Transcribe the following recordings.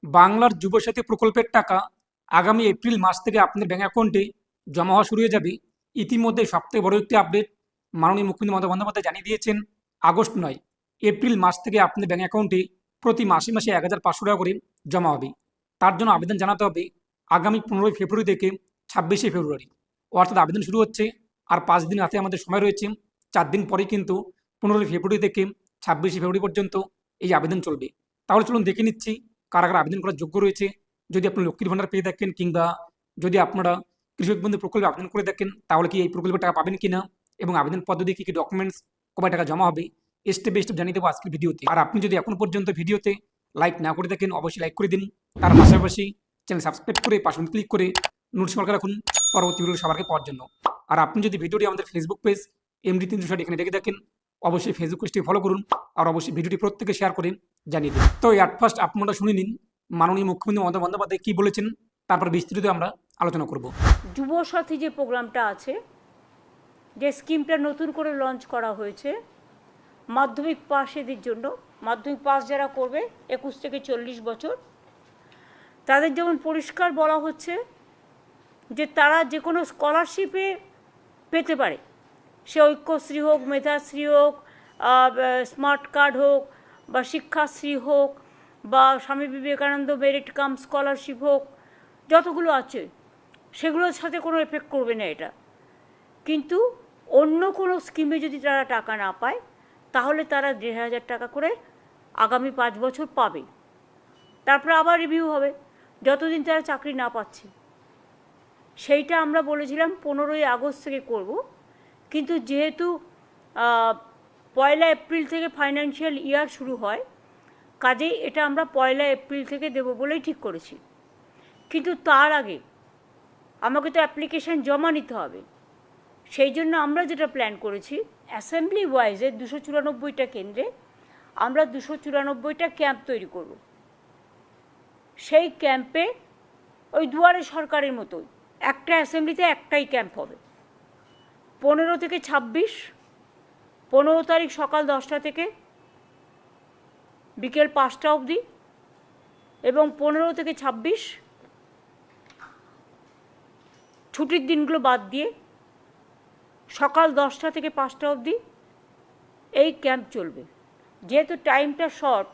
বাংলার যুবসাথী প্রকল্পের টাকা আগামী এপ্রিল মাস থেকে আপনাদের ব্যাংক অ্যাকাউন্টে জমা হওয়া শুরু হয়ে যাবে। ইতিমধ্যে সবথেকে বড় একটি আপডেট মাননীয় মুখ্যমন্ত্রী মমতা বন্দ্যোপাধ্যায় জানিয়ে দিয়েছেন, আগস্ট নয়, এপ্রিল মাস থেকে আপনাদের ব্যাংক অ্যাকাউন্টে প্রতি মাসে মাসে 1,500 টাকা করে জমা হবে। তার জন্য আবেদন জানাতে হবে আগামী 15ই ফেব্রুয়ারি থেকে 26শে ফেব্রুয়ারি, অর্থাৎ আবেদন শুরু হচ্ছে আর 5 দিন হাতে আমাদের সময় রয়েছে। 4 দিন পরেই কিন্তু 15ই ফেব্রুয়ারি থেকে 26শে ফেব্রুয়ারি পর্যন্ত এই আবেদন চলবে। তাহলে চলুন দেখে নিচ্ছি কারা কারা আবেদন করার যোগ্য রয়েছে। যদি আপনি লক্ষ্মীর ভান্ডার পেয়ে থাকেন কিংবা যদি আপনারা কৃষক বন্ধু প্রকল্পে আবেদন করে থাকেন, তাহলে কি এই প্রকল্পের টাকা পাবেন কিনা এবং আবেদন পদ্ধতি কী কী ডকুমেন্টস, কবে টাকা জমা হবে, স্টেপ বাই স্টেপ জানিয়ে দেবো আজকের ভিডিওতে। আর আপনি যদি এখন পর্যন্ত ভিডিওতে লাইক না করে থাকেন, অবশ্যই লাইক করে দিন। তার পাশাপাশি চ্যানেল সাবস্ক্রাইব করে পাশে ক্লিক করে নোটিফিকেশন রাখুন পরবর্তী ভিডিও সবার আগে পাওয়ার জন্য। আর আপনি যদি ভিডিওটি আমাদের ফেসবুক পেজ MD360 এখানে দেখে দেখেন, অবশ্যই ফেসবুক পেজটি ফলো করুন আর অবশ্যই ভিডিওটি প্রত্যেকে শেয়ার করে জানিয়ে দিন। তো অ্যাট ফার্স্ট আপনারা শুনে নিন মাননীয় মুখ্যমন্ত্রী মমতা বন্দ্যোপাধ্যায় কী বলেছেন, তারপর বিস্তৃত আমরা আলোচনা করব। যুবসাথী যে প্রোগ্রামটা আছে, যে স্কিমটা নতুন করে লঞ্চ করা হয়েছে মাধ্যমিক পাশেদের জন্য, মাধ্যমিক পাস যারা করবে 21 থেকে 40 বছর, তাদের যেমন পরিষ্কার বলা হচ্ছে যে তারা যে কোনো স্কলারশিপে পেতে পারে, সে ঐক্যশ্রী হোক, মেধাশ্রী হোক, স্মার্ট কার্ড হোক, বা শিক্ষাশ্রী হোক, বা Swami Vivekananda merit cum scholarship হোক, যতগুলো আছে সেগুলোর সাথে কোনো এফেক্ট করবে না এটা। কিন্তু অন্য কোনো স্কিমে যদি তারা টাকা না পায়, তাহলে তারা 1,500 টাকা করে আগামী 5 বছর পাবে। তারপরে আবার রিভিউ হবে যতদিন তারা চাকরি না পাচ্ছে। সেইটা আমরা বলেছিলাম 15ই আগস্ট থেকে করব, কিন্তু যেহেতু 1 এপ্রিল থেকে ফাইন্যান্সিয়াল ইয়ার শুরু হয়, কাজেই এটা আমরা 1 এপ্রিল থেকে দেব বলেই ঠিক করেছি। কিন্তু তার আগে আমাকে তো অ্যাপ্লিকেশান জমা নিতে হবে। সেই জন্য আমরা যেটা প্ল্যান করেছি, অ্যাসেম্বলি ওয়াইজে 294টা কেন্দ্রে আমরা 294টা ক্যাম্প তৈরি করব। সেই ক্যাম্পে ওই দুয়ারে সরকারের মতোই একটা অ্যাসেম্বলিতে একটাই ক্যাম্প হবে। 15 থেকে 26, 15 তারিখ সকাল 10টা থেকে বিকেল 5টা অবধি, এবং 15 থেকে 26 ছুটির দিনগুলো বাদ দিয়ে সকাল 10টা থেকে 5টা অবধি এই ক্যাম্প চলবে। যেহেতু টাইমটা শর্ট,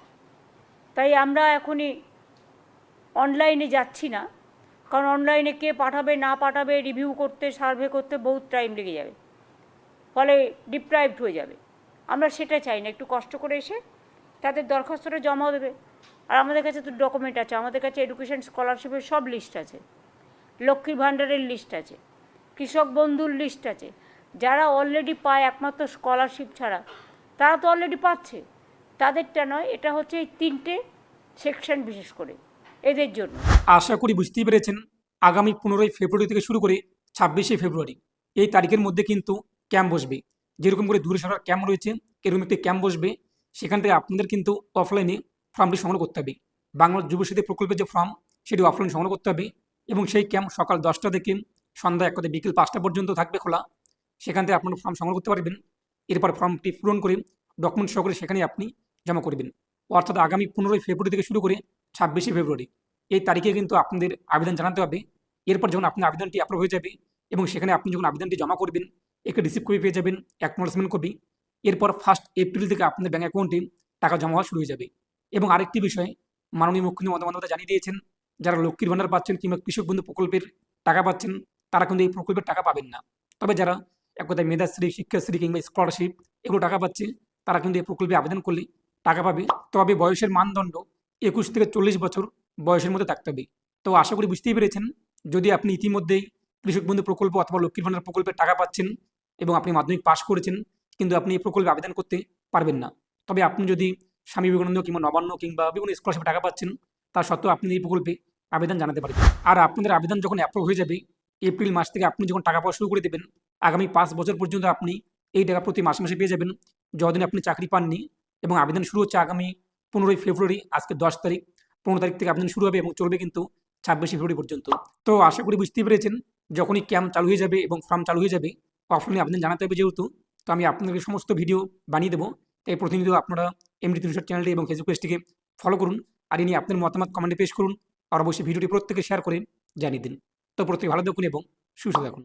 তাই আমরা এখনই অনলাইনে যাচ্ছি না, কারণ অনলাইনে কে পাঠাবে না পাঠাবে রিভিউ করতে, সার্ভে করতে বহুত টাইম লেগে যাবে, ফলে ডিপ্রাইভড হয়ে যাবে। আমরা সেটা চাই না, একটু কষ্ট করে এসে তাদের দরখাস্তটা জমা দেবে। আর আমাদের কাছে তো ডকুমেন্ট আছে, আমাদের কাছে এডুকেশন স্কলারশিপের সব লিস্ট আছে, লক্ষ্মীর ভাণ্ডারের লিস্ট আছে, কৃষক বন্ধুর লিস্ট আছে। যারা অলরেডি পায় একমাত্র স্কলারশিপ ছাড়া, তারা তো অলরেডি পাচ্ছে, তাদেরটা নয়, এটা হচ্ছে এই 3টে সেকশন বিশেষ করে এদের জন্য। আশা করি বুঝতেই পেরেছেন, আগামী 15ই ফেব্রুয়ারি থেকে শুরু করে 26শে ফেব্রুয়ারি এই তারিখের মধ্যে কিন্তু ক্যাম্প বসবে। যেরকম করে দূরে সরকার ক্যাম্প রয়েছে, এরকম একটি ক্যাম্প বসবে। সেখান থেকে আপনাদের কিন্তু অফলাইনে ফর্মটি সংগ্রহ করতে হবে। বাংলার যুবসাথী প্রকল্পের যে ফর্ম, সেটি অফলাইনে সংগ্রহ করতে হবে। এবং সেই ক্যাম্প সকাল 10টা থেকে সন্ধ্যা 1 থেকে বিকেল 5টা পর্যন্ত থাকবে খোলা। সেখান থেকে আপনারা ফর্ম সংগ্রহ করতে পারবেন। এরপর ফর্মটি পূরণ করে ডকুমেন্ট সহকারে সেখানে আপনি জমা করবেন। অর্থাৎ আগামী 15ই ফেব্রুয়ারি থেকে শুরু করে 26শে ফেব্রুয়ারি এই তারিখে কিন্তু আপনাদের আবেদন জানাতে হবে। এরপর যখন আপনার আবেদনটি অ্যাপ্রুভ হয়ে যাবে এবং সেখানে আপনি যখন আবেদনটি জমা করবেন, একটা রিসিপ্ট কপি পেয়ে যাবেন, অ্যাকনোলেজমেন্ট কপি। এরপর 1 এপ্রিল থেকে আপনাদের ব্যাঙ্ক অ্যাকাউন্টে টাকা জমা হওয়া শুরু হয়ে যাবে। এবং আরেকটি বিষয়, মাননীয় মুখ্যমন্ত্রী মমতা বন্দ্যোপাধ্যায় জানিয়ে দিয়েছেন, যারা লক্ষ্মীর ভাণ্ডার পাচ্ছেন কিংবা কৃষক বন্ধু প্রকল্পের টাকা পাচ্ছেন, তারা কিন্তু এই প্রকল্পের টাকা পাবেন না। তবে যারা এক কথায় মেধাশ্রী, শিক্ষাশ্রী কিংবা স্কলারশিপ এগুলো টাকা পাচ্ছে, তারা কিন্তু এই প্রকল্পে আবেদন করলে টাকা পাবে। তবে বয়সের মানদণ্ড 21 থেকে 40 বছর বয়সের মধ্যে থাকতে হবে। তো আশা করি বুঝতেই পেরেছেন, যদি আপনি ইতিমধ্যেই কৃষক বন্ধু প্রকল্প অথবা লক্ষ্মীর ভাণ্ডার প্রকল্পের টাকা পাচ্ছেন এবং আপনি মাধ্যমিক পাশ করেছেন, কিন্তু আপনি এই প্রকল্পে আবেদন করতে পারবেন না। তবে আপনি যদি স্বামী বিবেকানন্দ কিংবা নবান্ন কিংবা বিভিন্ন স্কলারশিপে টাকা পাচ্ছেন, তা সত্ত্বেও আপনি এই প্রকল্পে আবেদন জানাতে পারবেন। আর আপনাদের আবেদন যখন অ্যাপ্রুভ হয়ে যাবে, এপ্রিল মাস থেকে আপনি যখন টাকা পাওয়া শুরু করে দেবেন, আগামী 5 বছর পর্যন্ত আপনি এই টাকা প্রতি মাসে মাসে পেয়ে যাবেন, যতদিন আপনি চাকরি পাননি। এবং আবেদন শুরু হচ্ছে আগামী 15ই ফেব্রুয়ারি, আজকে 10 তারিখ, 15 তারিখ থেকে আবেদন শুরু হবে এবং চলবে কিন্তু 26শে ফেব্রুয়ারি পর্যন্ত। তো আশা করি বুঝতেই পেরেছেন, যখনই ক্যাম্প চালু হয়ে যাবে এবং ফর্ম চালু হয়ে যাবে, অফলাইনে আবেদন জানাতে হবে যেহেতু, তো আমি আপনাদেরকে সমস্ত ভিডিও বানিয়ে দেবো। তাই প্রতিনিয়ত আপনারা MD360 চ্যানেলটি এবং ফেসবুক পেজটিকে ফলো করুন আর এ নিয়ে আপনার মতামত কমেন্টে পেশ করুন। আর অবশ্যই ভিডিওটি প্রত্যেকে শেয়ার করে জানিয়ে দিন। তো প্রত্যেকে ভালো থাকুন এবং সুস্থ থাকুন।